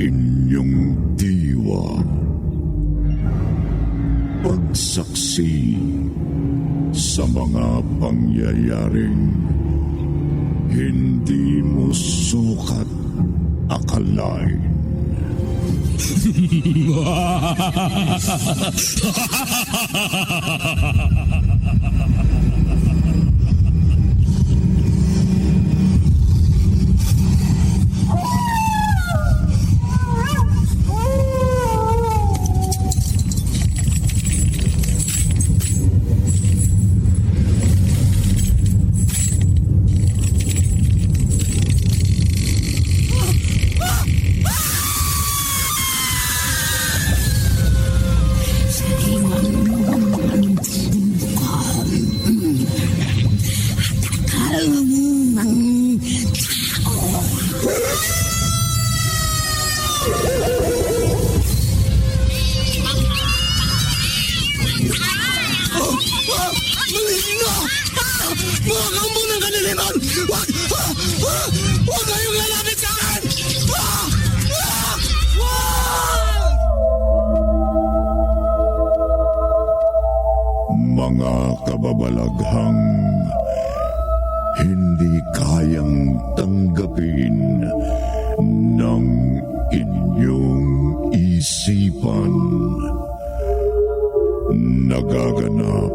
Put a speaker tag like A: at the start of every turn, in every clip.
A: inyong diwa. Pagsaksi sa mga pangyayaring hindi mo sukat akalain.
B: Mga kampo ng kaniliman! Huwag kayong lalapit sa akin!
A: Mga kababalaghang hindi kayang tanggapin ng inyong isipan. Nagaganap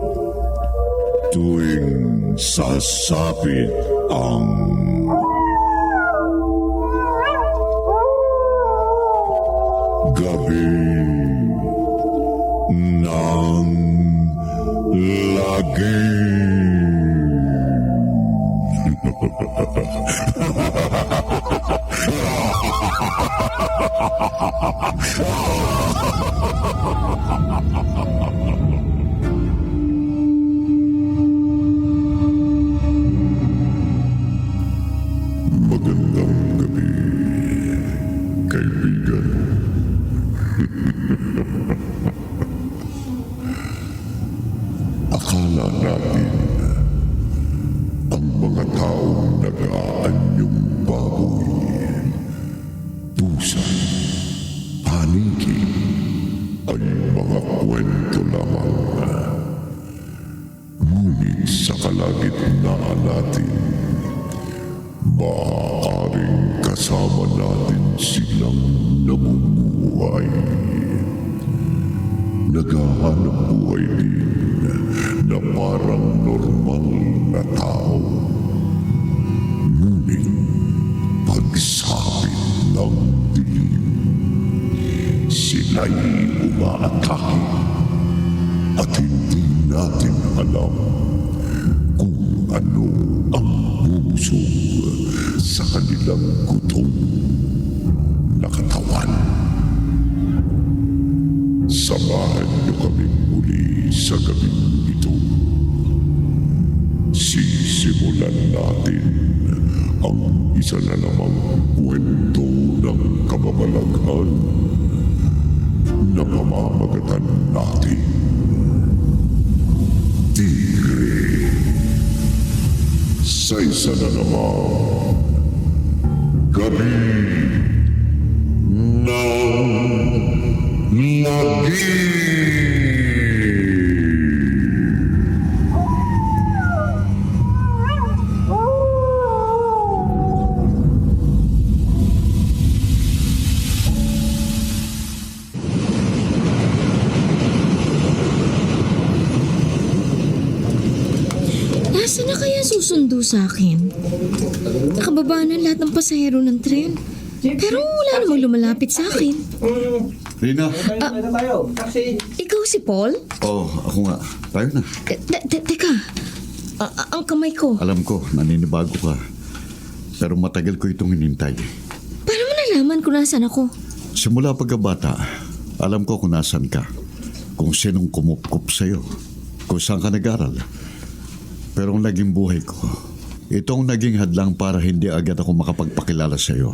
A: tuwing sasapit ang gabi ng lagi. Magandang gabi, kaibigan. Akala natin ang mga taong nag-aanyong baboy, pusa, paniki ay mga kwento lamang. Ngunit sa kalagitnaan natin, maaaring kasama natin silang namumuhay. Naghahanap buhay din na parang normal na tao. Ngunit pagsapit ng dilim, sila'y umaatake at hindi natin alam kung ano ang bubusog sa kanilang gutom na katawan. Samahan niyo kami muli sa gabing ito. Sisimulan natin ang isa na namang kwento ng kababalaghan na pamamagatan natin. Tigre. Sa isa na namang gabi ng lagi.
C: Nasaan na kaya susundo sa akin? Nakababa na lahat ng pasahero ng tren. Pero wala namang lumalapit sa akin.
D: Rina?
C: Ikaw si Paul?
D: Oo, ako nga. Tayo na.
C: Teka, ang kamay ko.
D: Alam ko, naninibago ka. Pero matagal ko itong hinintay.
C: Paano mo nalaman kung nasaan ako?
D: Simula pagkabata, alam ko kung nasan ka. Kung sinong kumupkup sa'yo. Kung saan ka nag-aral. Pero ang naging buhay ko, itong naging hadlang para hindi agad ako makapagpakilala sa'yo.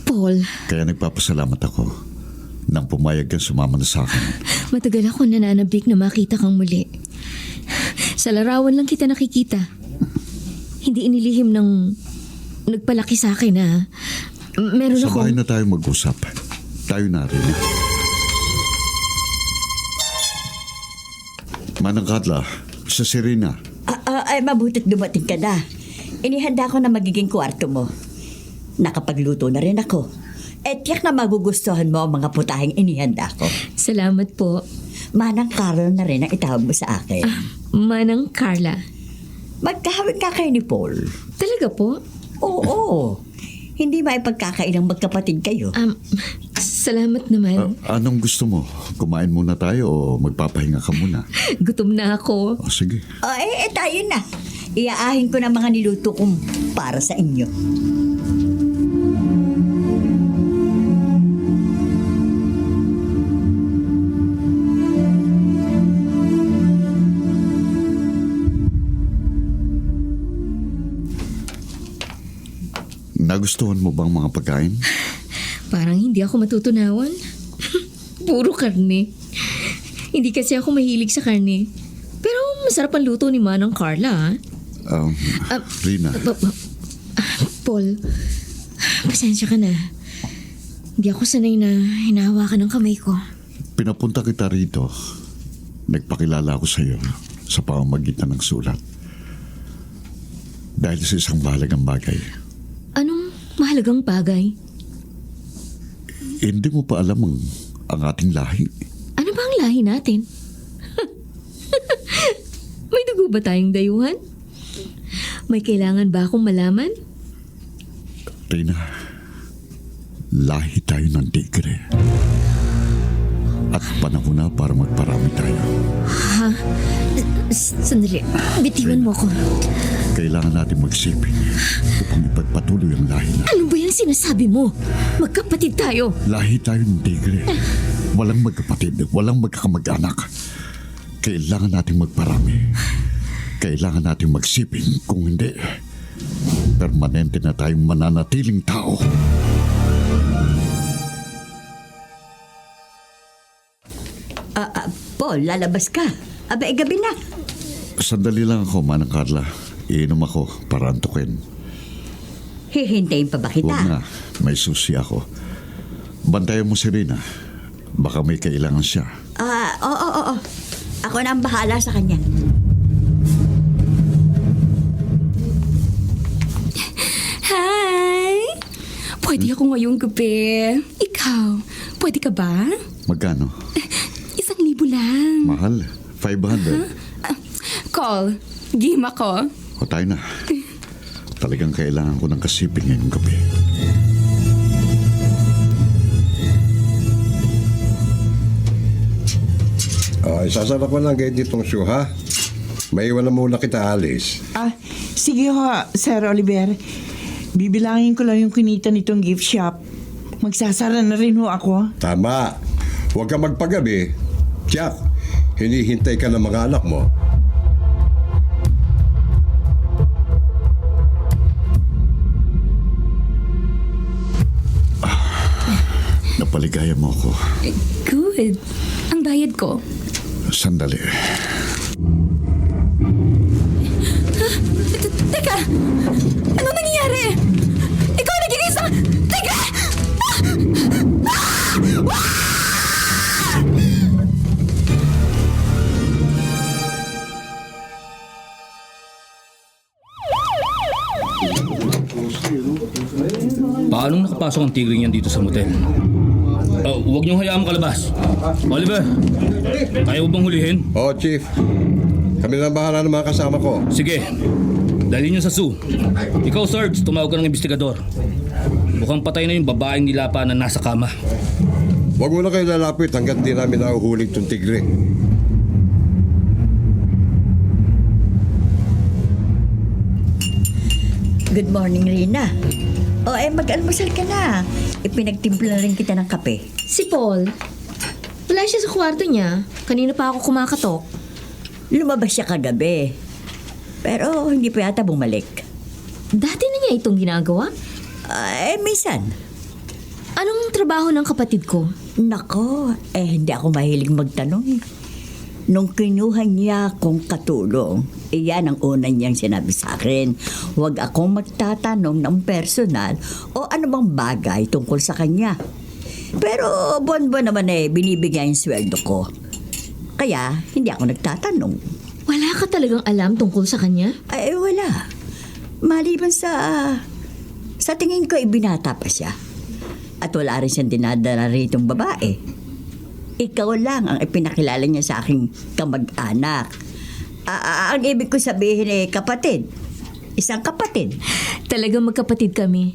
C: Paul.
D: Kaya nagpapasalamat ako nang pumayag kang sumama na sa akin.
C: Matagal ako nananabik na makita kang muli. Sa larawan lang kita nakikita. Hindi inilihim ng nagpalaki sa akin na meron
D: Sa
C: ako.
D: bahay na tayo mag-usap. tayo narinig. Manang Carla, sa Serena.
E: Ay, mabuti't dumating ka na. Inihanda ko na magiging kwarto mo. Nakapagluto na rin ako. Tiyak na magugustuhan mo ang mga putahing inihanda ko.
C: Salamat po.
E: Manang Carol na rin ang itawag mo sa akin.
C: Manang Carla.
E: Magkahawig ka kayo ni Paul.
C: Talaga po?
E: Oo. Hindi maipagkakain ang magkapatid kayo.
C: Salamat naman.
D: Anong gusto mo? Kumain muna tayo o magpapahinga ka muna?
C: Gutom na ako.
D: Sige.
E: Tayo na. Iaahin ko na mga niluto kong para sa inyo.
D: Nagustuhan mo bang mga pagkain?
C: Parang hindi ako matutunawan. Puro karne. Hindi kasi ako mahilig sa karne. Pero masarap ang luto ni Manang Carla.
D: Rina.
C: Paul, pasensya ka na. Hindi ako sanay na hinahawakan ng kamay ko.
D: Pinapunta kita rito. Nagpakilala ako sa iyo sa pamamagitan ng sulat. Dahil sa isang mahalagang bagay.
C: Anong mahalagang bagay?
D: Hindi mo pa alam ang ating lahi.
C: Ano ba ang lahi natin? May dugo ba tayong dayuhan? May kailangan ba akong malaman?
D: Rina, lahi tayo ng tigre. At panahon na para magparami tayo.
C: Ha? Sandali. Bitiwan mo ko.
D: Kailangan natin magsiping upang ipagpatuloy ang lahi na.
C: Ano ba yung sinasabi mo? Magkapatid tayo.
D: Lahi tayo ng tigre. Walang magkapatid, walang magkakamag-anak. Kailangan nating magparami. Kailangan nating magsiping. Kung hindi, permanente na tayong mananatiling tao.
E: Paul, lalabas ka. Gabi na.
D: Sandali lang ako, Manang Carla. Iinom ako para antukin.
E: Hihintayin pa ba kita?
D: Huwag na, may susi ako. Bantayan mo si Rina. Baka may kailangan siya.
E: Oo. Ako na ang bahala sa kanya.
F: Hi! Pwede ako ngayong gabi. Ikaw, pwede ka ba?
D: Magkano?
F: 1,000 lang.
D: Mahal. 500.
F: Call. Game ako.
D: O tayo na. Talagang kailangan ko ng kasiping ngayong gabi.
G: Isasarap ko lang kayo ditong shoe, ha? May iwan na muna kita, Alice.
H: Sige ho, Sir Oliver. Bibilangin ko lang yung kinita nitong gift shop. Magsasara na rin ho ako.
G: Tama. Huwag ka magpagabi. Jack, hinihintay ka ng mga anak mo.
D: Napaligaya mo ako.
F: Good. Ang bayad ko.
D: Sandali.
F: Teka! Ano nangyayari? Ikaw naging isang... Teka!
I: Paano nakapasok ang tigre niyan dito sa motel? Huwag niyong hayaan makalabas. Oliver, kaya mo bang hulihin?
G: Chief. Kami na bahala ng mga kasama ko.
I: Sige, dalhin niyo sa zoo. Ikaw, Sarge, tumawag ka ng investigador. Mukhang patay na yung babaeng nilapa na nasa kama.
G: Huwag mo na kayo lalapit hanggat di namin nahuhuling itong tigre.
E: Good morning, Rina. Mag-almusal ka na. Ipinagtimpla na rin kita ng kape.
C: Si Paul. Wala siya sa kwarto niya. Kanina pa ako kumakatok.
E: Lumabas siya kagabi. Pero hindi pa yata bumalik.
C: Dati na niya itong ginagawa?
E: Minsan.
C: Anong trabaho ng kapatid ko?
E: Nako, hindi ako mahilig magtanong. Nung kinuha niya akong katulong, iyan ang una niyang sinabi sa akin. Huwag akong magtatanong ng personal o ano bang bagay tungkol sa kanya. Pero buwan-buwan naman binibigay yung sweldo ko. Kaya hindi ako nagtatanong.
C: Wala ka talagang alam tungkol sa kanya?
E: Ay, wala. Maliban sa tingin ko ibinata pa siya. At wala rin siyang dinadala ritong babae. Ikaw lang ang ipinakilala niya sa aking kamag-anak. Ang ibig ko sabihin kapatid. Isang kapatid.
C: Talagang magkapatid kami.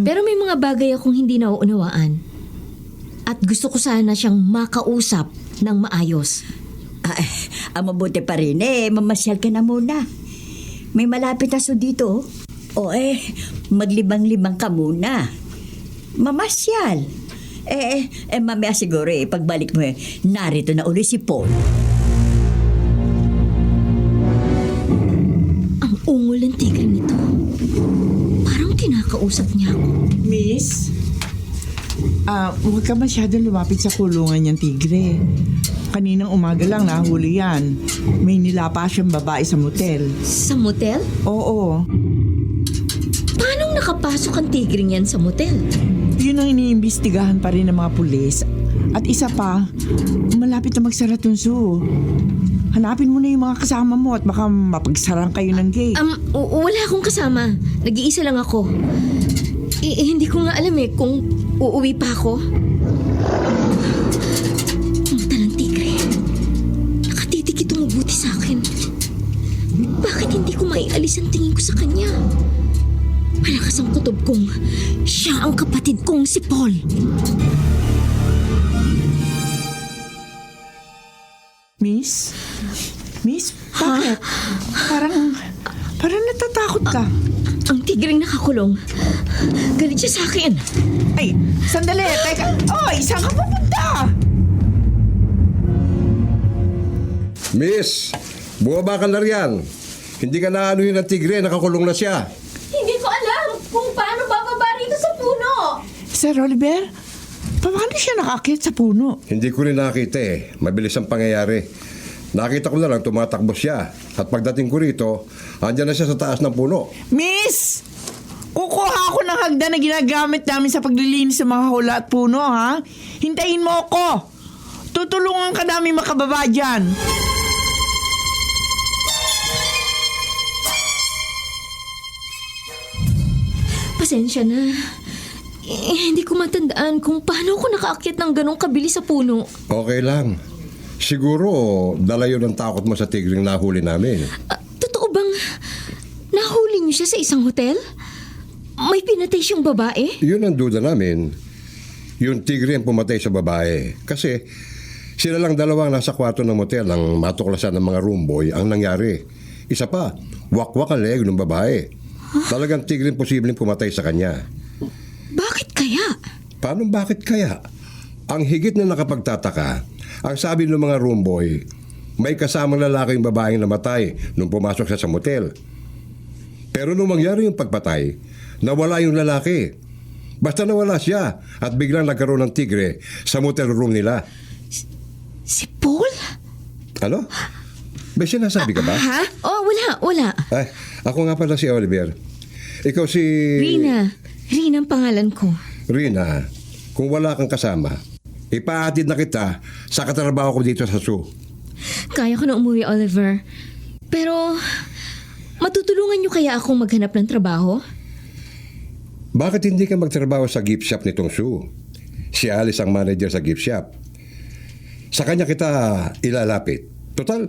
C: Pero may mga bagay akong hindi nauunawaan. At gusto ko sana siyang makausap ng maayos.
E: Ang mabuti pa rin mamasyal ka na muna. May malapit na dito. Maglibang-libang ka muna. Mamasyal. Mamaya siguro pagbalik mo narito na uli si Paul.
C: Ang ungol ng tigre nito. Parang kinakausap niya ako.
H: Miss, huwag ka masyadong lumapit sa kulungan niyang tigre. Kaninang umaga lang nahuli yan. May nilapa siyang babae sa motel.
C: Sa motel?
H: Oo.
C: Paano nakapasok ang tigre niyan sa motel?
H: Yun ang iniimbestigahan pa rin ng mga pulis. At isa pa, malapit na magsara tunso. Hanapin mo na yung mga kasama mo at baka mapagsarang kayo ng gate.
C: Wala akong kasama. Nag-iisa lang ako. Hindi ko nga alam kung uuwi pa ako. Mata ng tigre. Nakatitik itong mabuti sa akin. Bakit hindi ko maialis ang tingin ko sa kanya? Malakas ang kutob kong siya ang kapatid kong si Paul.
H: Miss, bakit? Parang natatakot ka.
C: Ang tigreng nakakulong. Galit siya sa akin.
H: Ay, sandali, teka. Oy, saan ka pupunta?
G: Miss, bumaba ka na riyan. Hindi ka naanuhin ng tigre, nakakulong na siya.
F: Hindi ko alam kung paano bababa rito sa puno.
H: Sir Oliver, paano siya nakakit sa puno?
G: Hindi ko rin nakita Mabilis ang pangyayari. Nakita ko na lang tumatakbo siya. At pagdating ko rito, andyan na siya sa taas ng puno.
H: Miss! Kukuha ako ng hagdan na ginagamit namin sa paglilinis sa mga hula at puno, ha? Hintayin mo ako! Tutulungan ka namin makababa dyan!
C: Pasensya na. Hindi ko matandaan kung paano ako nakaakyat ng ganong kabilis sa puno.
G: Okay lang. Siguro, dala yun ang takot mo sa tigreng nahuli namin.
C: Totoo bang nahuli niyo siya sa isang hotel? May pinatay siyang babae?
G: Yun ang duda namin. Yung tigre ang pumatay sa babae. Kasi sila lang dalawang nasa kwarto ng motel ang matuklasan ng mga roomboy ang nangyari. Isa pa, wakwak ang leeg ng babae. Talagang tigre ang posibleng pumatay sa kanya.
C: Bakit kaya?
G: Paano bakit kaya? Ang higit na nakapagtataka, ang sabi ng mga roomboy, may kasamang lalaki yung babaeng namatay nung pumasok siya sa motel. Pero nung mangyari yung pagpatay, nawala yung lalaki. Basta nawala siya at biglang nagkaroon ng tigre sa motel room nila.
C: Si Paul?
G: Ano? May sinasabi ka ba?
C: Ha? Oh, wala.
G: Ay, ako nga pala si Oliver. Ikaw si...
C: Rina ang pangalan ko.
G: Rina, kung wala kang kasama, ipahatid na kita sa katrabaho ko dito sa zoo.
C: Kaya ko na umuwi, Oliver. Pero, matutulungan niyo kaya akong maghanap ng trabaho?
G: Bakit hindi ka magtrabaho sa gift shop nitong zoo? Si Alice ang manager sa gift shop. Sa kanya kita ilalapit. Total,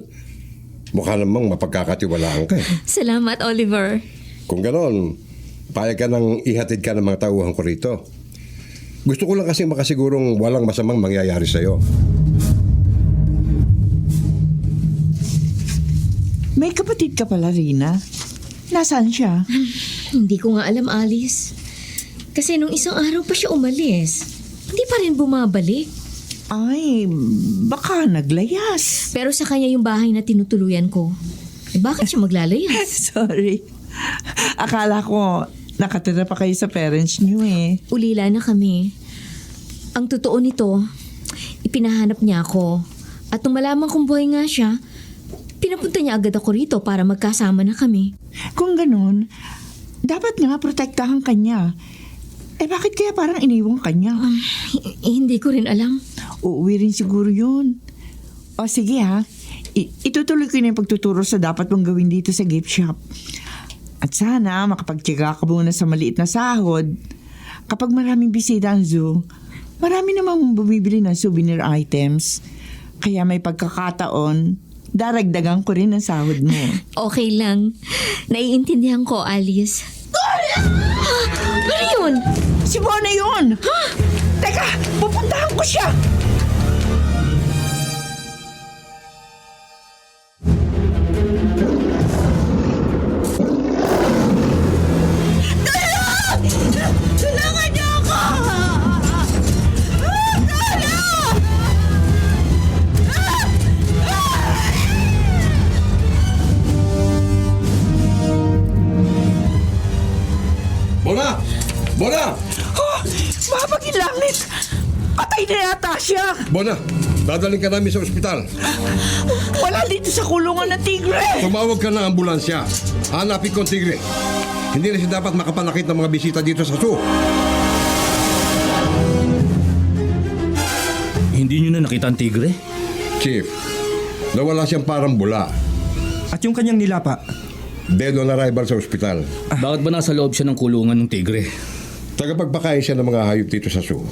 G: mukha namang mapagkakatiwalaan ka.
C: Salamat, Oliver.
G: Kung ganon, payag ka nang ihatid ka ng mga tauhan ko rito. Gusto ko lang kasi makasigurong walang masamang mangyayari sa'yo.
H: May kapatid ka pala, Rina. Nasaan siya?
C: Hindi ko nga alam, Alice. Kasi nung isang araw pa siya umalis. Hindi pa rin bumabalik.
H: Ay, baka naglayas.
C: Pero sa kanya yung bahay na tinutuluyan ko. Bakit siya maglalayas?
H: Sorry. Akala ko nakatira pa kayo sa parents niyo
C: Ulila na kami. Ang totoo nito, ipinahanap niya ako. At nung malaman kong buhay nga siya, pinapunta niya agad ako rito para magkasama na kami.
H: Kung ganun, dapat nga protektahan kanya. Bakit kaya parang iniwang kanya?
C: Hindi ko rin alam.
H: Uuwi rin siguro yun. O sige ha, itutuloy ko na yung pagtuturo sa dapat mong gawin dito sa gift shop. At sana makapagtyaga ka muna sa maliit na sahod. Kapag maraming bisita ang zoo, marami namang bumibili ng souvenir items. Kaya may pagkakataon, daragdagan ko rin ang sahod mo.
C: Okay lang. Naiintindihan ko, Alice. Ano yun?
H: Si Bona yun! Ha? Teka, pupuntahan ko siya!
E: Tulungan niyo ako!
G: Bona! Bona!
H: Oh, mabagin langit! Patay na yata siya!
G: Bona! Dadaling ka namin sa ospital.
H: Wala dito sa kulungan ng tigre!
G: Tumawag ka ng ambulansya. Hanapin ko ang tigre. Hindi na siya dapat makapanakit ng mga bisita dito sa zoo.
I: Hindi nyo na nakita ang tigre?
G: Chief, nawala siyang parang bula.
J: At yung kanyang nilapa?
G: Dead on arrival sa ospital.
I: Bakit ba nasa loob siya ng kulungan ng tigre?
G: Tagapagpakain siya ng mga hayop dito sa zoo.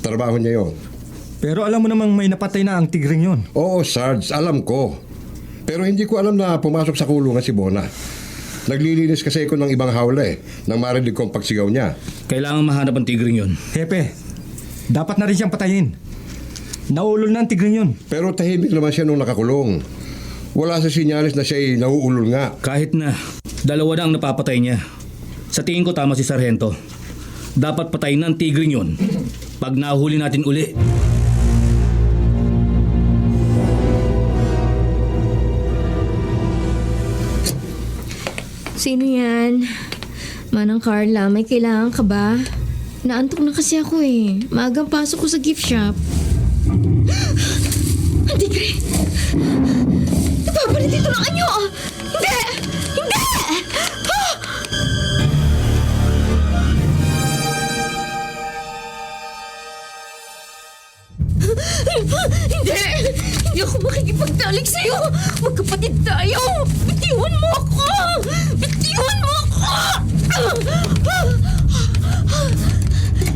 G: Trabaho niya yon.
J: Pero alam mo namang may napatay na ang tigring yon.
G: Oo, Sarge, alam ko. Pero hindi ko alam na pumasok sa kulungan si Bona. Naglilinis kasi ako ng ibang hawla nang marinig ko ang pagsigaw niya.
I: Kailangan mahanap ang tigring yon.
J: Hepe, dapat na rin siyang patayin. Naulol na ang tigring yon.
G: Pero tahimik naman siya nung nakakulong. Wala sa sinyalis na siya'y nauulol nga.
I: Kahit na, dalawa na ang napapatay niya. Sa tingin ko tama si Sargento. Dapat patayin na ang tigring yon pag nahuli natin uli.
C: Sino yan? Manang Carla, may kailangan ka ba? Naantok na kasi ako eh. Maagang pasok ko sa gift shop. Ang tigre! Napapalit ito ng anyo! Hindi! Hindi! Ah! Hindi! Hindi ako makikipagtalik sa'yo! Magkapatid tayo! Bitiwan mo ako! Bitiwan mo ako!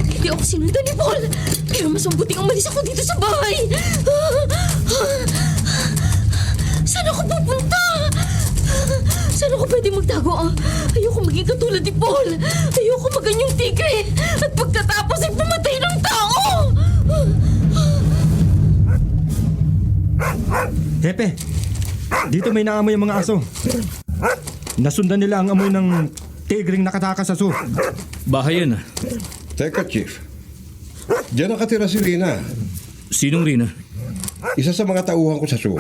C: Hindi ako sinundan ni Paul! Pero mas mabuting umalis ako dito sa bahay! Saan ako pupunta? Saan ako pwede magtago? Ayoko maging katulad ni Paul! Ayoko maganyang tigre! At pagkatapos ay pumatay ng tao!
J: Hepe, dito may naamoy ang mga aso. Nasundan nila ang amoy ng tigring nakatakas sa zoo.
I: Bahay yan ah.
G: Teka, Chief. Diyan nakatira si Rina.
I: Sinong Rina?
G: Isa sa mga tauhan ko sa zoo.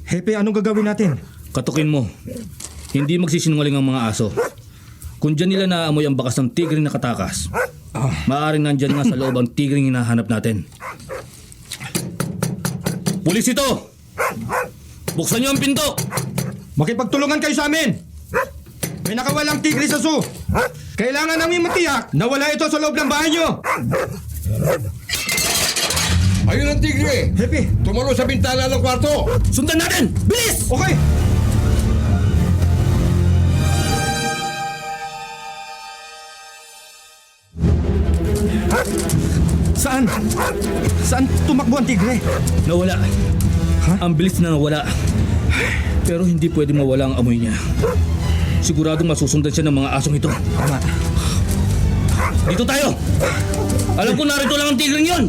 J: Hepe, anong gagawin natin?
I: Katukin mo. Hindi magsisinungaling ang mga aso. Kung dyan nila naamoy ang bakas ng tigring nakatakas, maaaring nandyan nga sa loob ang tigring hinahanap natin. Pulis ito! Buksan niyo ang pinto!
J: Makipagtulungan kayo sa amin! May nakawalang tigre sa zoo! Kailangan namin matiyak na wala ito sa loob ng bahay nyo!
G: Ayun ang tigre!
J: Hepe!
G: Tumalo sa bintana ng kwarto!
I: Sundan natin! Bilis!
J: Okay! Saan? Saan tumakbo ang tigre?
I: Nawala. Ang bilis na nawala. Pero hindi pwede mawala ang amoy niya. Siguradong masusundan siya ng mga asong ito.
J: Tama.
I: Dito tayo! Alam ko narito lang ang tigring yon!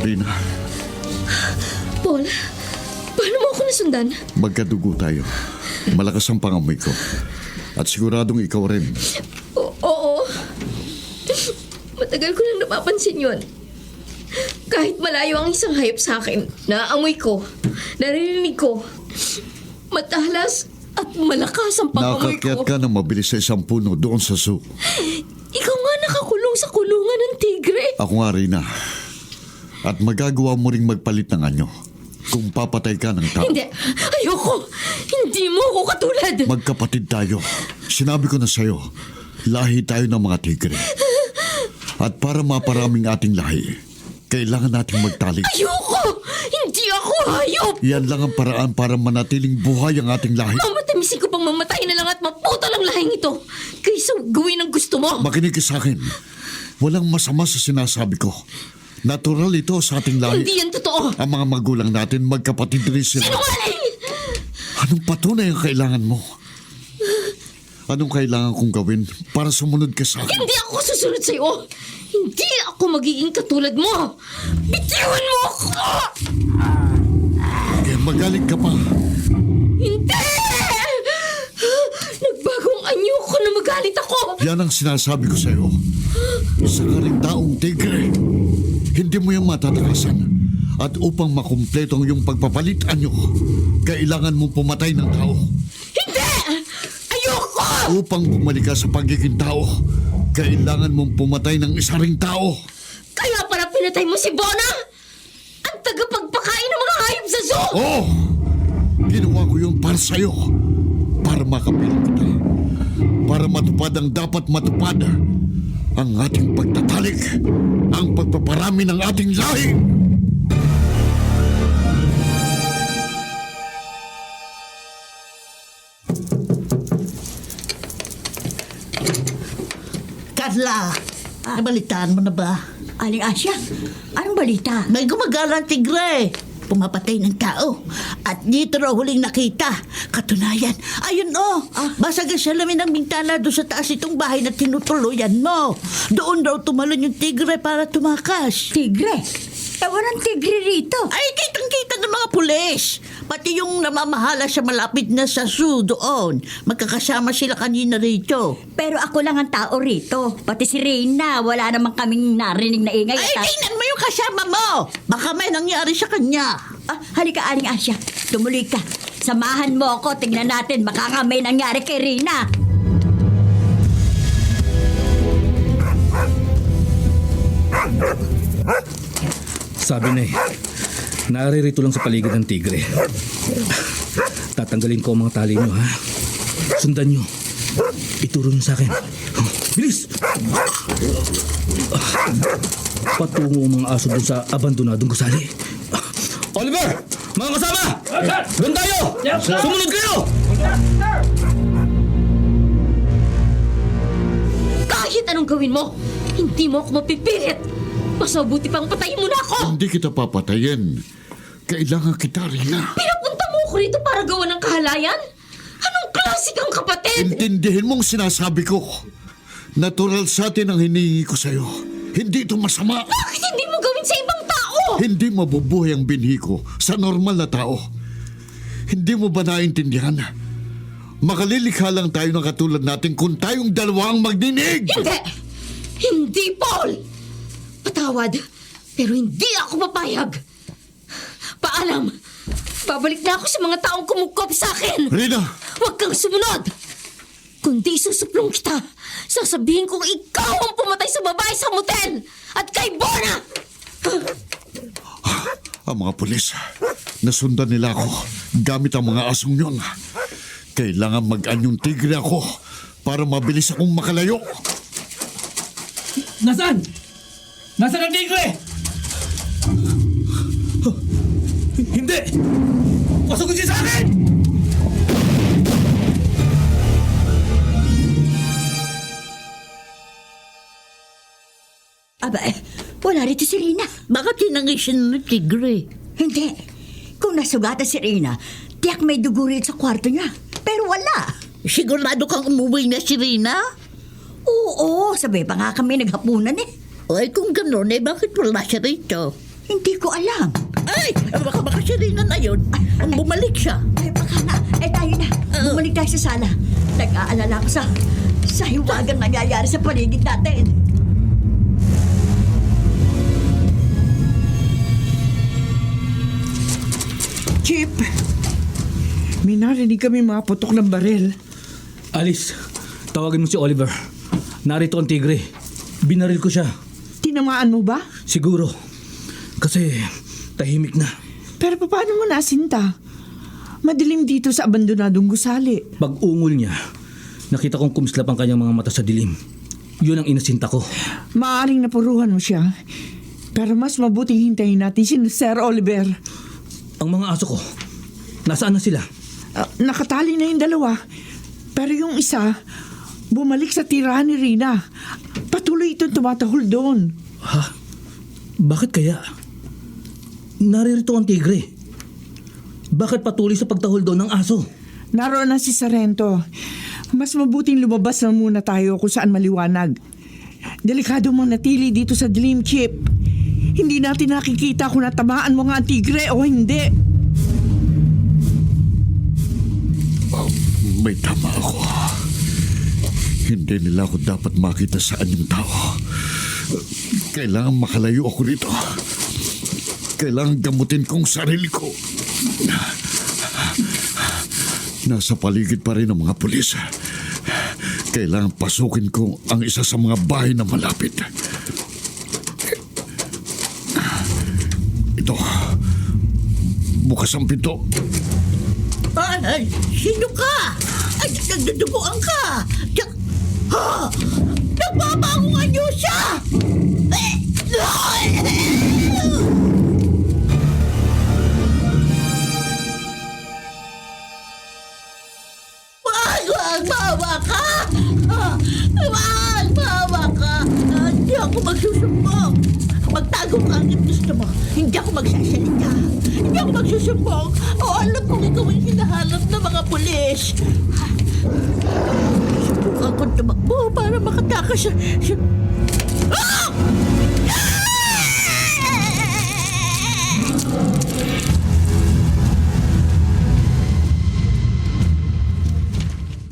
D: Rina,
C: Paul, paano mo ako nasundan?
D: magkadugo tayo. Malakas ang pangamoy ko. At siguradong ikaw rin.
C: Oo. Matagal ko nang napapansin yun. Kahit malayo ang isang hayop sa akin, naamoy ko, naririnig ko, matalas at malakas ang pangamoy
D: Nakakyat
C: ko.
D: ka na mabilis sa isang puno doon sa zoo.
C: Ikaw nga nakakulong sa kulungan ng tigre.
D: Ako nga, Rina. At magagawa mo ring magpalit ng anyo. kung papatay ka ng tao.
C: Hindi. Ayoko. Hindi mo ako katulad.
D: Magkapatid tayo. Sinabi ko na sa'yo, lahi tayo ng mga tigre. At para maparaming ating lahi, kailangan nating magtalik.
C: Ayoko. Hindi ako hayop.
D: Yan lang ang paraan para manatiling buhay ang ating lahi.
C: Mamatamisin ko pang mamatay na lang at maputa lang lahing ito. Kaysa gawin ang gusto mo.
D: Makinig ka sa akin. Walang masama sa sinasabi ko. Natural ito sa ating lahi.
C: Hindi yan totoo.
D: Ang mga magulang natin, magkapatid rin sila.
C: Sinungaling!
D: Anong patunay ang kailangan mo? Anong kailangan kong gawin para sumunod ka sa akin?
C: Hindi ako susunod sa'yo. Hindi ako magiging katulad mo. Bitiwan mo ako!
D: Kaya magaling ka pa.
C: Hindi! Nagbagong anyo ko na magalit ako.
D: Yan ang sinasabi ko sa'yo. Isa ka rin taong tigre. Hindi mo yung matatakasan. At upang makumpleto ang iyong pagpapalit anyo, kailangan mong pumatay ng tao.
C: Hindi! Ayoko!
D: Upang bumalik ka sa pagiging tao, kailangan mong pumatay ng isa ring tao.
C: Kaya pala pinatay mo si Bona? Ang tagapagpakain ng mga hayop sa zoo!
D: Oo! Ginawa ko yun para sa'yo. Para makapilang kita. Para matupad ang dapat matupad. Ang ating pagtatalik. Ang pagpaparami ng ating lahi.
K: Carla, nabalitaan mo na ba?
E: Aling Asya, anong balita?
K: May gumagalang tigre. Pumapatay ng tao. At dito raw huling nakita. Katunayan, ayun basag ang salamin ng bintana doon sa taas itong bahay na tinutuluyan mo. Doon raw tumalon yung tigre para tumakas.
E: Tigre? Walang tigre rito.
K: Ay, kitang-kita ng mga pulis. Pati yung namamahala sa malapit na sa zoo doon. Magkakasama sila kanina rito.
E: Pero ako lang ang tao rito. Pati si Reyna, wala namang kaming narinig na ingay.
K: Ay, tingnan mo yung kasama mo. Baka may nangyari sa kanya.
E: Halika, Aling Asya. Tumuloy ka. Samahan mo ako. Tingnan natin. Baka nga may nangyari kay Reyna.
I: Sabi na naririto lang sa paligid ng tigre. Tatanggalin ko ang mga tali nyo, ha? Sundan nyo. Ituro nyo sa akin. Bilis! Patungo ang mga aso dun sa abandonadong gusali. Oliver! Mga kasama! Doon tayo! Sumunod kayo!
C: Kahit anong gawin mo, hindi mo ako mapipilit. Mas mabuti pang patayin mo na ako.
D: Hindi kita papatayin. Kailangan kita rin na.
C: Pinapunta mo ako rito para gawa ng kahalayan? Anong klase kang kapatid?
D: Intindihin mong sinasabi ko. Natural sa atin ang hinihingi ko sa'yo. Hindi ito masama.
C: Bakit hindi mo gawin sa ibang tao?
D: Hindi mabubuhay ang binhi ko sa normal na tao. Hindi mo ba naintindihan? Makalilikha lang tayo ng katulad natin kung tayong dalawa ang magdinig.
C: Hindi! Hindi, Paul! Patawad, pero hindi ako papayag. Paalam! Babalik na ako sa mga taong kumukop sa akin!
D: Rina!
C: Huwag kang sumunod! Kundi susuplong kita, sasabihin kong ikaw ang pumatay sa babae sa motel at kay Bona!
D: Ang mga pulis, nasundan nila ako gamit ang mga asong yun. Kailangan mag-anyong tigre ako para mabilis akong makalayo.
I: Nasaan? Nasaan ang tigre? Hindi! Pasok siya sa akin!
E: Wala rito si Reyna.
K: Bakit tinangis siya ng tigre?
E: Hindi. Kung nasugatan si Reyna, tiyak may dugo rin sa kwarto niya. Pero wala.
K: Sigurado kang umuwi na si Rina?
E: Oo, sabay pa nga kami naghapunan eh.
K: Ay, kung gano'n bakit wala siya rito?
E: Hindi ko alam.
K: Ay, baka si Rina na yun. Ang bumalik siya.
E: Ay, baka na. Tayo na. Bumalik tayo sa sala. Nag-aalala ko sa hiwagang nangyayari sa paligid natin.
H: Chip, may narinig kami mga putok ng baril.
I: Alice, tawagin mo si Oliver. Narito ang tigre. Binaril ko siya.
H: Tinamaan mo ba?
I: Siguro. Kasi tahimik na.
H: Pero paano mo nasinta? Madilim dito sa abandonadong gusali.
I: Pag-ungol niya, nakita kong kumislap ang kanyang mga mata sa dilim. Yun ang inasinta ko.
H: Maaring napuruhan mo siya. Pero mas mabuting hintayin natin si Sir Oliver.
I: Ang mga aso ko, nasaan na sila?
H: Nakatali na yung dalawa. Pero yung isa, bumalik sa tirahan ni Rina. Patuloy itong tumatahol doon.
I: Ha? Bakit kaya? Naririto ang tigre. Bakit patuloy sa pagtahol doon ng aso?
H: Naroon na si Sarento. Mas mabuting lumabas na muna tayo kung saan maliwanag. Delikado mong natili dito sa dilim, Chip. Hindi natin nakikita kung natamaan mo nga ang tigre o hindi.
D: May tama ako. Hindi nila ako dapat makita sa anyong tao. Kailangan makalayo ako rito. Kailangan gamutin kong sarili ko. Nasa paligid pa rin ang mga pulis. Kailangan pasukin ko ang isa sa mga bahay na malapit. Ito. Bukas ang pinto.
K: Ay, sino ka? Ay, nagduduguan ka. Ha? Nagbabangungan niyo siya! Wag, maawa ka! Wag, maawa ka! Hindi ako magsusumbong. Magtago ka ang gusto mo. Hindi ako magsasalita. Hindi ako magsusumbong. O alam kong ikaw ang hinahanap ng mga pulis. Subukan kong tumakbo para makatakas sa... Ah!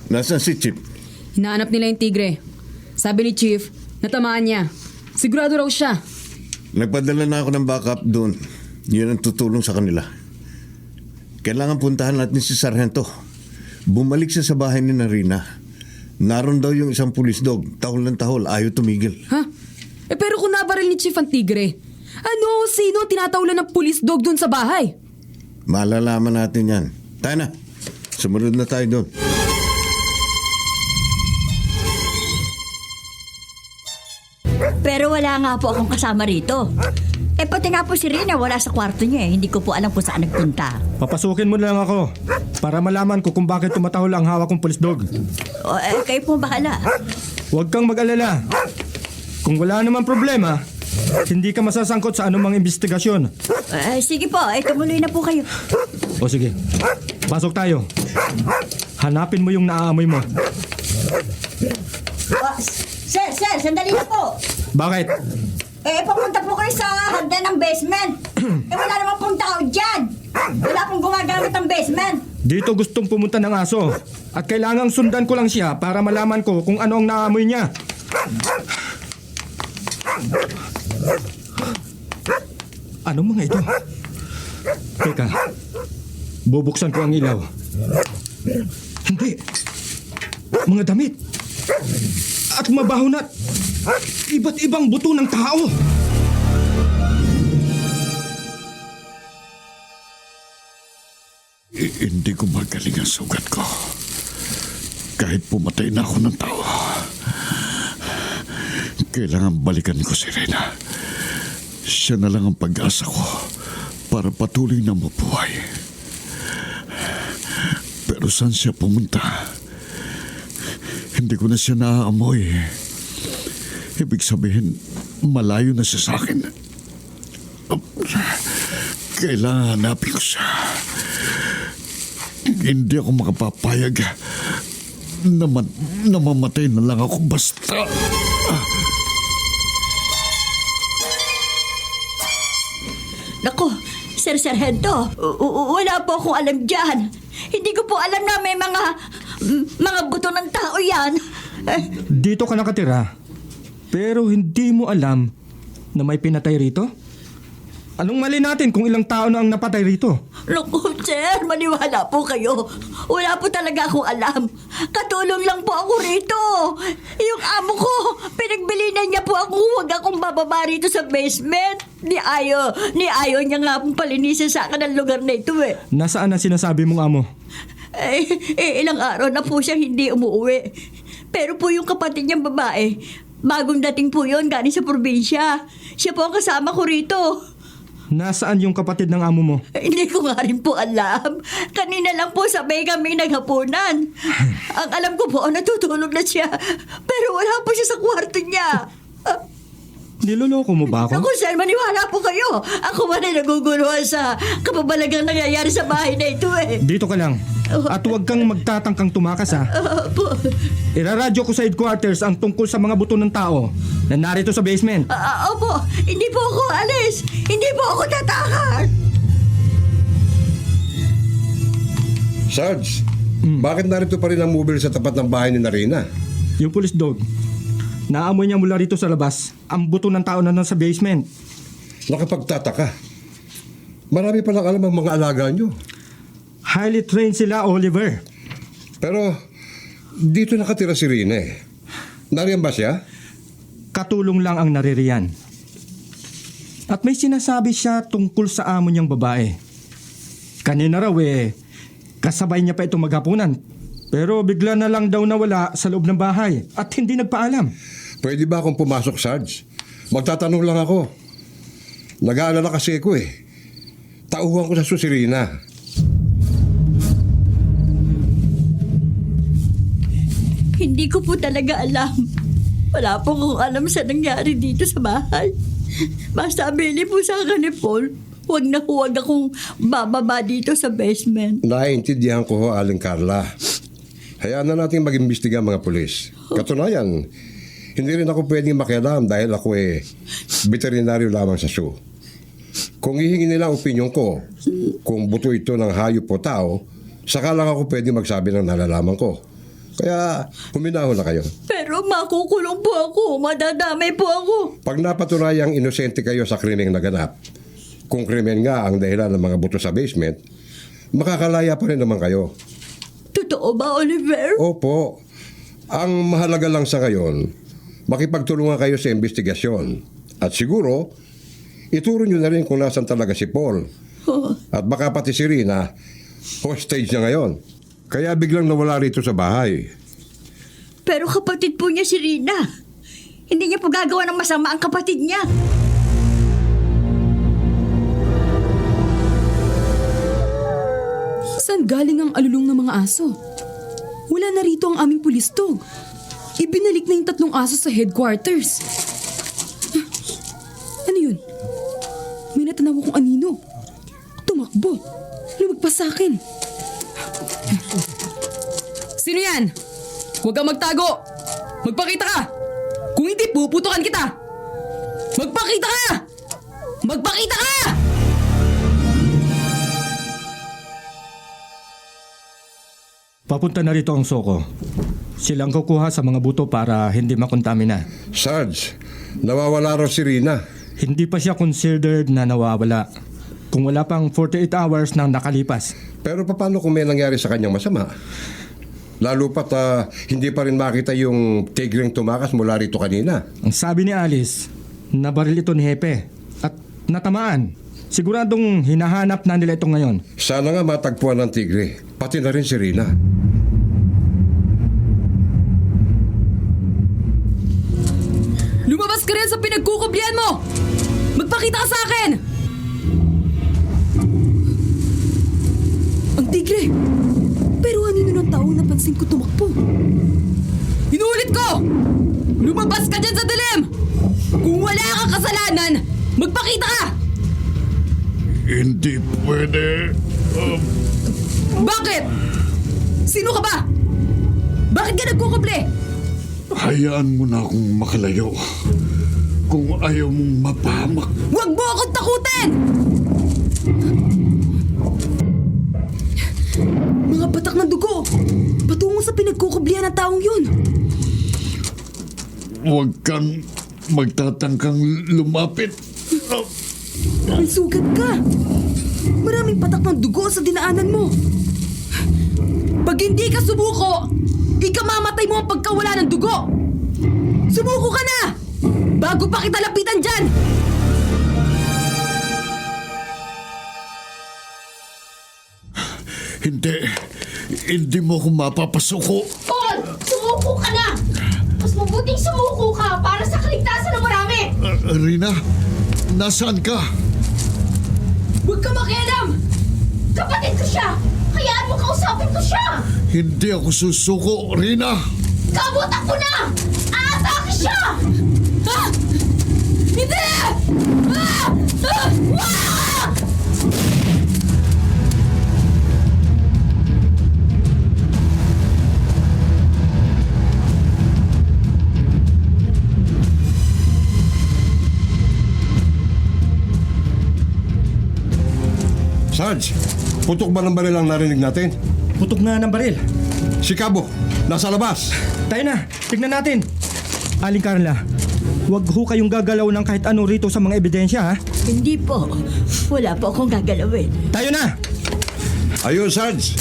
G: Nasaan si Chip?
F: Hinahanap nila yung tigre. Sabi ni Chief, natamaan niya. Sigurado raw siya.
G: Nagpadala na ako ng backup doon. Yun ang tutulong sa kanila. Kailangan puntahan natin si Sargento. Bumalik siya sa bahay ni Rina. Naroon daw yung isang pulis dog. Tahol ng tahol, ayaw tumigil.
F: Ha? Pero kung nabaril ni Chief ang tigre, sino tinatawlan ng police dog dun sa bahay?
G: Malalaman natin yan. Tayo na. Sumunod na tayo doon.
E: Pero wala nga po akong kasama rito. Pati nga po si Rina wala sa kwarto niya eh. Hindi ko po alam kung saan nagpunta.
J: Papasukin mo na lang ako para malaman ko kung bakit tumatahol ang hawak kong police dog.
E: Kayo po bahala.
J: Huwag kang mag-alala. Kung wala naman problema, hindi ka masasangkot sa anumang investigasyon.
E: Sige po, tumuloy na po kayo.
J: O sige, pasok tayo. Hanapin mo yung naaamoy mo.
E: Sir, sandali na po.
J: Bakit?
E: Papunta po kayo sa hagdan ng basement. Wala naman pong tao dyan. Wala pong gumagamit ng basement.
J: Dito gustong pumunta ng aso. At kailangang sundan ko lang siya para malaman ko kung ano ang naamoy niya. Anong mga ito? Teka, bubuksan ko ang ilaw. Hindi. Mga damit. At mabaho na iba't ibang buto ng tao.
D: Hindi ko magaling ang sugat ko. Kahit pumatay na ako ng tao. Kailangan balikan ko si Rina. Siya na lang ang pag-asa ko para patuloy na mabuhay. Pero saan siya pumunta? Hindi ko na siya naaamoy. Ibig sabihin, malayo na siya sa akin. Kailangan hanapin ko siya. Hindi ako makapapayag na mamatay na lang ako basta.
E: Naku, Sir Sargento, wala po akong alam dyan. Hindi ko po alam na may mga buto ng tao yan.
J: Dito ka nakatira, pero hindi mo alam na may pinatay rito? Anong mali natin kung ilang tao na ang napatay rito?
E: Naku, sir, maniwala po kayo. Wala po talaga akong alam. Katulong lang po ako rito. Yung amo ko, pinagbilinan niya po ako huwag akong bababa rito sa basement. Ni ayaw niya nga pong palinisin sa akin ang lugar na ito eh.
J: Nasaan ang sinasabi mong amo?
E: Ilang araw na po siyang hindi umuwi. Pero po yung kapatid niyang babae, bagong dating po yun, galing sa probinsya. Siya po ang kasama ko rito.
J: Nasaan yung kapatid ng amo mo?
E: Hindi ko nga rin po alam. Kanina lang po sabay kami naghapunan. Ang alam ko po, natutulog na siya. Pero wala po siya sa kwarto niya.
J: Niloloko mo ba ako?
E: Ako, sir, maniwala po kayo. Ako man ay naguguluhan sa kapabalagang nangyayari sa bahay na ito eh.
J: Dito ka lang. At huwag kang magtatangkang tumakas ha.
E: Po.
J: Iraradyo ko sa headquarters ang tungkol sa mga buto ng tao na narito sa basement.
E: Opo, hindi po ako alis. Hindi po ako tatakas.
G: Sarge, bakit narito pa rin ang mobile sa tapat ng bahay ni Narina?
J: Yung police dog, naamoy niya mula rito sa labas ang buto ng tao na nasa basement.
G: Nakapagtataka. Marami palang alam ang mga alaga nyo.
J: Highly trained sila, Oliver.
G: Pero dito nakatira si Rina eh. Nariyan ba siya?
J: Katulong lang ang naririyan. At may sinasabi siya tungkol sa amo niyang babae. Kanina raw kasabay niya pa ito maghapunan. Pero bigla na lang daw nawala sa loob ng bahay at hindi nagpaalam.
G: Pwede ba akong pumasok, Sarge? Magtatanong lang ako. Nag-aalala kasi ako eh. Tauhan ko sa si Rina.
E: Hindi ko po talaga alam. Wala po akong alam sa nangyari dito sa bahay. Basta abili po sa akin ni Paul, huwag na huwag akong bababa dito sa basement.
G: Naiintindihan ko ho, Aling Carla. Hayaan na natin mag-imbestiga mga pulis. Katunayan, hindi rin ako pwedeng makialam dahil ako veterinaryo lamang sa zoo. Kung hihingi nila opinyon ko, kung buto ito ng hayop o tao, saka lang ako pwedeng magsabi ng nalalaman ko. Kaya huminahon na kayo.
E: Pero makukulong po ako, madadamay po ako.
G: Pag napatunayang inosente kayo sa krimeng naganap, kung krimen nga ang dahilan ng mga buto sa basement, makakalaya pa rin naman kayo.
E: Totoo ba, Oliver?
G: Opo. Ang mahalaga lang sa ngayon, makipagtulungan kayo sa investigasyon. At siguro, ituro nyo na rin kung nasan talaga si Paul. At baka pati si Rina, hostage na ngayon. Kaya biglang nawala rito sa bahay.
E: Pero kapatid po niya si Rina. Hindi niya po gagawa ng masama ang kapatid niya.
F: Saan galing ang alulong ng mga aso? Wala na rito ang aming pulis dog. Ibinalik na yung 3 aso sa headquarters. Ano yun? May natanaw akong anino. Tumakbo. Lumagpas sa akin. Sino yan? Huwag kang magtago. Magpakita ka. Kung hindi, puputukan kita. Magpakita ka! Magpakita ka!
J: Papunta na rito ang Soko. Silang kukuha sa mga buto para hindi makontamina.
G: Sarge, nawawala raw si Rina.
J: Hindi pa siya considered na nawawala. Kung wala pang 48 hours nang nakalipas.
G: Pero paano kung may nangyari sa kanyang masama? Lalo pat hindi pa rin makita yung tigreng tumakas mula rito kanina.
J: Ang sabi ni Alice, nabaril ito ni Hepe at natamaan. Siguradong hinahanap na nila ito ngayon.
G: Sana nga matagpuan ng tigre, pati na rin si Rina.
F: Lumabas ka rin sa pinagkukublihan mo! Magpakita ka sa akin! Ang tigre! Pero anino ng tao napansin ko tumakbo? Inuulit ko! Lumabas ka dyan sa dilim! Kung wala kang kasalanan, magpakita ka!
A: Hindi pwede.
F: Bakit? Sino ka ba? Bakit ka nagkukuble?
A: Hayaan mo na akong makalayo. Kung ayaw mong mapahamak.
F: Huwag mo akong takutin! Mga batak ng dugo! Patungo sa pinagkukublihan ng taong yun!
A: Huwag kang magtatangkang lumapit.
F: May sugat ka! Maraming patak ng dugo sa dinaanan mo! Pag hindi ka sumuko, ikamamatay mo ang pagkawala ng dugo! Sumuko ka na! bago pa kita lapitan dyan!
A: Hindi mo ako mapapasuko.
C: Paul! Sumuko ka na! Mas mabuting sumuko ka para sa kaligtasan ng marami!
A: Rina, nasaan ka?
F: Huwag ka makialam!
C: Kapatid ko siya! Hayaan mo kausapin ko siya!
A: Hindi ako susuko, Rina.
C: Kabutak ko na! Aatake siya!
F: Ha? Hindi! Ah! Ah! Wag!
G: Sarge, putok ba ng baril ang narinig natin?
J: Putok nga ng baril.
G: Si Cabo, nasa labas.
J: Tayo na, tignan natin. Aling Carla, huwag ho kayong gagalaw ng kahit ano rito sa mga ebidensya, ha?
E: Hindi po. Wala po akong gagalawin.
J: Tayo na!
G: Ayun, Sarge.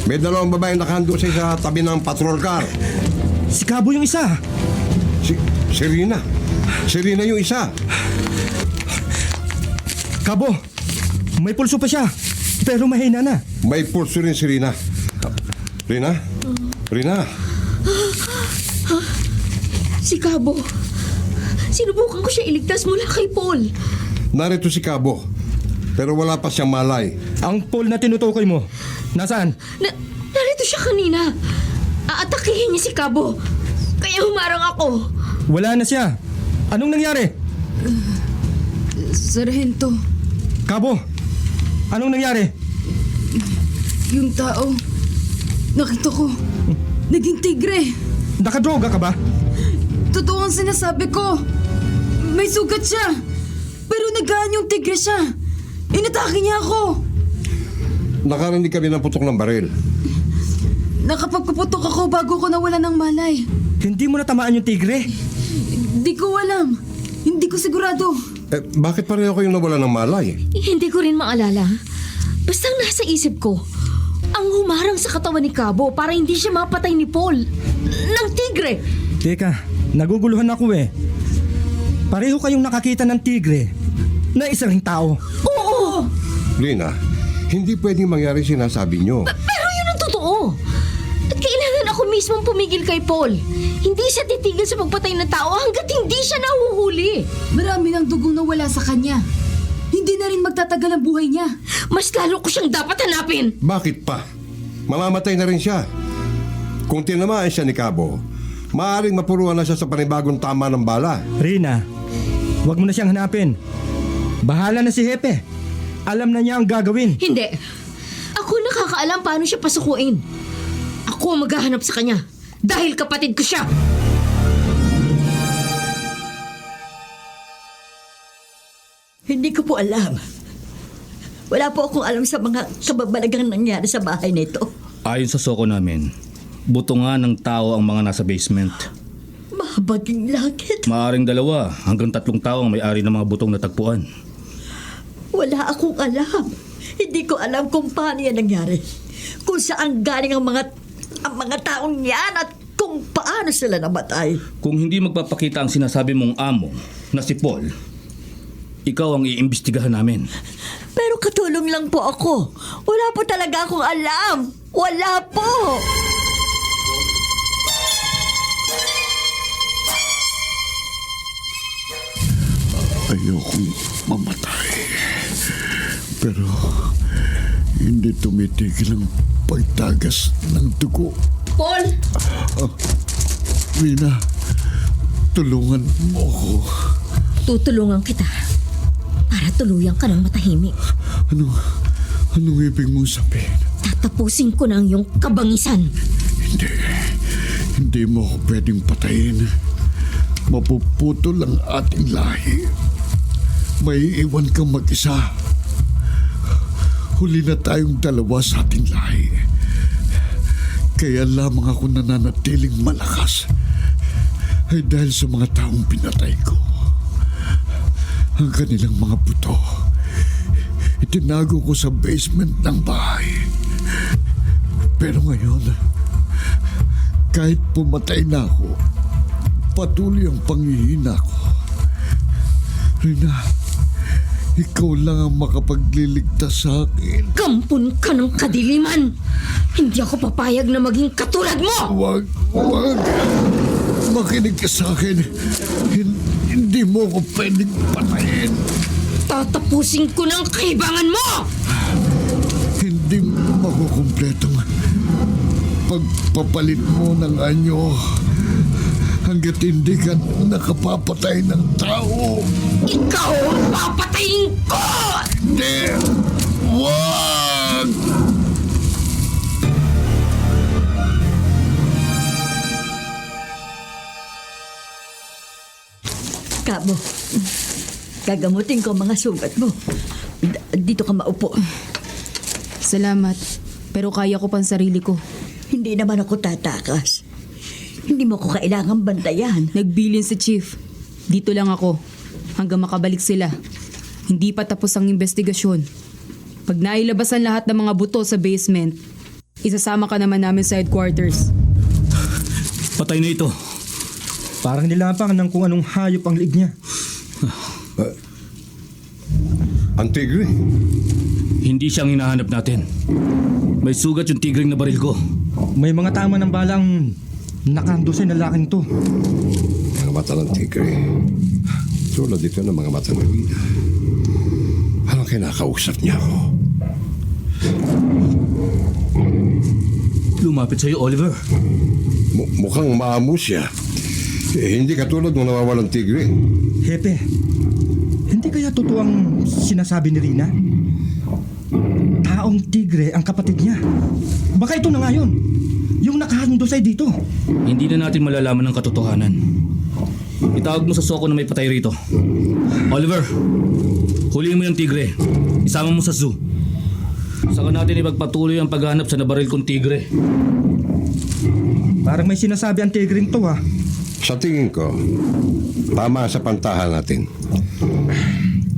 G: May dalawang babaeng nakahando sa tabi ng patrol car.
J: Si Cabo yung isa.
G: Si Rina. Si Rina yung isa.
J: Cabo, may pulso pa siya, pero mahina na.
G: May pulso rin si Rina. Rina? Rina?
C: Si Cabo. Sinubukan ko siya iligtas mula kay Paul.
G: Narito si Cabo. Pero wala pa siyang malay.
J: Ang Paul na tinutukoy mo, nasaan?
C: Narito siya kanina. Aatakihin niya si Cabo. Kaya humarang ako.
J: Wala na siya. Anong nangyari?
F: Sargento,
J: Cabo, anong nangyari?
F: yung tao, nakita ko, naging tigre.
J: Nakadroga ka ba?
F: Totoo ang sinasabi ko. May sugat siya. Pero nagaan yung tigre siya. Inatake niya ako.
G: Nakarinig kami ng putok ng baril.
F: Nakapagpuputok ako bago ko nawala ng malay.
J: Hindi mo natamaan yung tigre.
F: Di ko alam. Hindi ko sigurado.
G: Bakit pareho kayong nawala ng malay?
C: Hindi ko rin maalala. Basta nasa isip ko, ang humarang sa katawan ni Cabo para hindi siya mapatay ni Paul. Ng tigre!
J: Teka, naguguluhan ako eh. Pareho kayong nakakita ng tigre na isa ring tao.
C: Oo!
G: Rina, hindi pwedeng mangyari sinasabi nyo.
C: Pero yun ang totoo. At kailangan ako mismong pumigil kay Paul. Hindi siya titigil sa pagpatay ng tao hanggat hindi siya nahuhuli.
F: Marami ng dugong nawala sa kanya. Hindi na rin magtatagal ang buhay niya.
C: Mas lalo ko siyang dapat hanapin.
G: Bakit pa? Mamamatay na rin siya. Kung tinamaan siya ni Cabo, maaaring mapuruan na siya sa panibagong tama ng bala.
J: Rina, huwag mo na siyang hanapin. Bahala na si Hepe. Alam na niya ang gagawin.
C: Hindi. Ako nakakaalam paano siya pasukuin. Ako ang maghahanap sa kanya. Dahil kapatid ko siya.
E: Hindi ko po alam. Wala po akong alam sa mga kababalagang nangyari sa bahay nito.
I: Ayon sa soko namin, buto nga ng tao ang mga nasa basement.
E: Mahabaging langit.
I: Maaring 2 hanggang 3 tao ang may-ari ng mga butong natagpuan.
E: Wala akong alam. Hindi ko alam kung paano yan nangyari. Kung saan galing ang mga taong yan at kung paano sila namatay.
I: Kung hindi magpapakita ang sinasabi mong amo na si Paul, ikaw ang iimbestigahan namin.
E: Pero katulong lang po ako. Wala po talaga akong alam. Wala po.
A: Ayokong mamatay. Pero hindi tumitigil ang pagtagas ng dugo.
C: Paul!
A: Rina, tulungan mo ako.
C: Tutulungan kita para tuluyan ka ng matahimik.
A: Anong ibig mong sabihin?
C: Tatapusin ko na ang iyong kabangisan.
A: Hindi mo ako pwedeng patayin. Mapuputol ang ating lahi. May iwan kang mag-isa. Huli na tayong 2 sa ating lahi. Kaya lamang ako nananatiling malakas ay dahil sa mga taong pinatay ko. Ang kanilang mga buto, itinago ko sa basement ng bahay. Pero ngayon, kahit pumatay na ako, patuloy ang panghihina ko. Rina, ikaw lang ang makapagliligtas sa akin.
C: Gampun ka ng kadiliman! Hindi ako papayag na maging katulad mo!
A: Wag. Makinig ka sa akin. Hindi mo ako pwedeng patayin.
C: Tatapusin ko ng kaibangan mo!
A: Hindi makukumpletong pagpapalit mo ng anyo hanggat hindi ka nakapapatay ng tao.
C: Ikaw ang papatayin ko!
A: Hindi! Wag!
E: Kabo, gagamutin ko ang mga sugat mo. Dito ka maupo.
F: Salamat. Pero kaya ko pang sarili ko.
E: Hindi naman ako tatakas. Hindi mo ko kailangan bantayan.
F: Nagbilin si Chief. Dito lang ako. Hanggang makabalik sila. Hindi pa tapos ang investigasyon. Pag nailabasan lahat ng mga buto sa basement, isasama ka naman namin sa headquarters.
I: Patay na ito.
J: Parang nilapang ng kung anong hayop ang liig niya.
G: Ang tigre.
I: Hindi siyang hinahanap natin. May sugat yung tigring na baril ko.
J: May mga tama ng balang nakandusay na laking to.
G: Mga mata ng tigre. Tulad dito ng mga mata ng Rina. Parang kinakausap niya ako.
I: Lumapit sa'yo, Oliver.
G: Mukhang maamo siya. Hindi katulad ng nawawalang tigre.
J: Hepe, hindi kaya totoo ang sinasabi ni Rina? Taong tigre ang kapatid niya. Baka ito na nga yun. Yung nakahandusay dito.
I: Hindi na natin malalaman ang katotohanan. Itawag mo sa soko na may patay rito. Oliver, huliin mo yung tigre. Isama mo sa zoo. Saka natin ipagpatuloy ang paghanap sa nabaril kong tigre.
J: Parang may sinasabi ang tigring to ha.
G: Sa tingin ko, tama sa pantahan natin.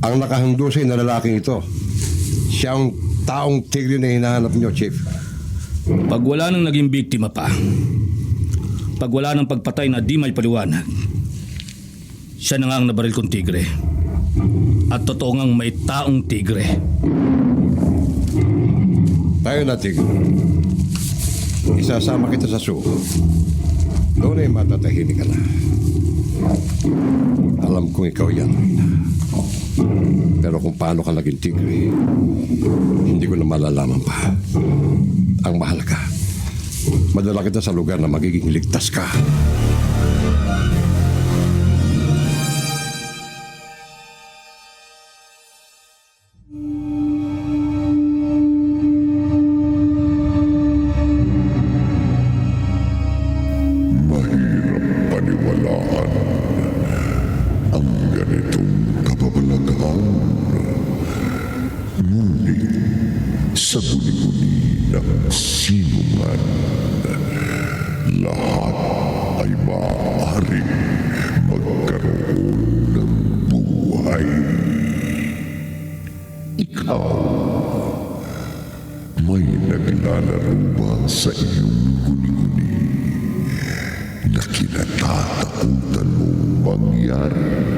G: Ang nakahandusay na lalaking ito, siya ang taong tigre na hinahanap niyo, Chief.
I: Pag wala nang naging biktima pa, pag wala nang pagpatay na di may paliwanag, siya na nga ang nabaril kong tigre. At totoo ngang may taong tigre.
G: Tayo na, tigre. Isasama kita sa zoo. Doon ay matatahimik ka na. Alam kong ikaw yan, Rina. Pero kung paano ka naging tigre, hindi ko na malalaman pa. Ang mahalaga, madala kita sa lugar na magiging ligtas ka.
A: Mahirap paniwalaan ang ganitong kababalaghan. Ngunit sa guni-guni ng sinuman, lahat ay maaaring magkaroon ng buhay. Ikaw, may naglalaro ba sa iyong guni-guni na kinatatakutan mong mangyari?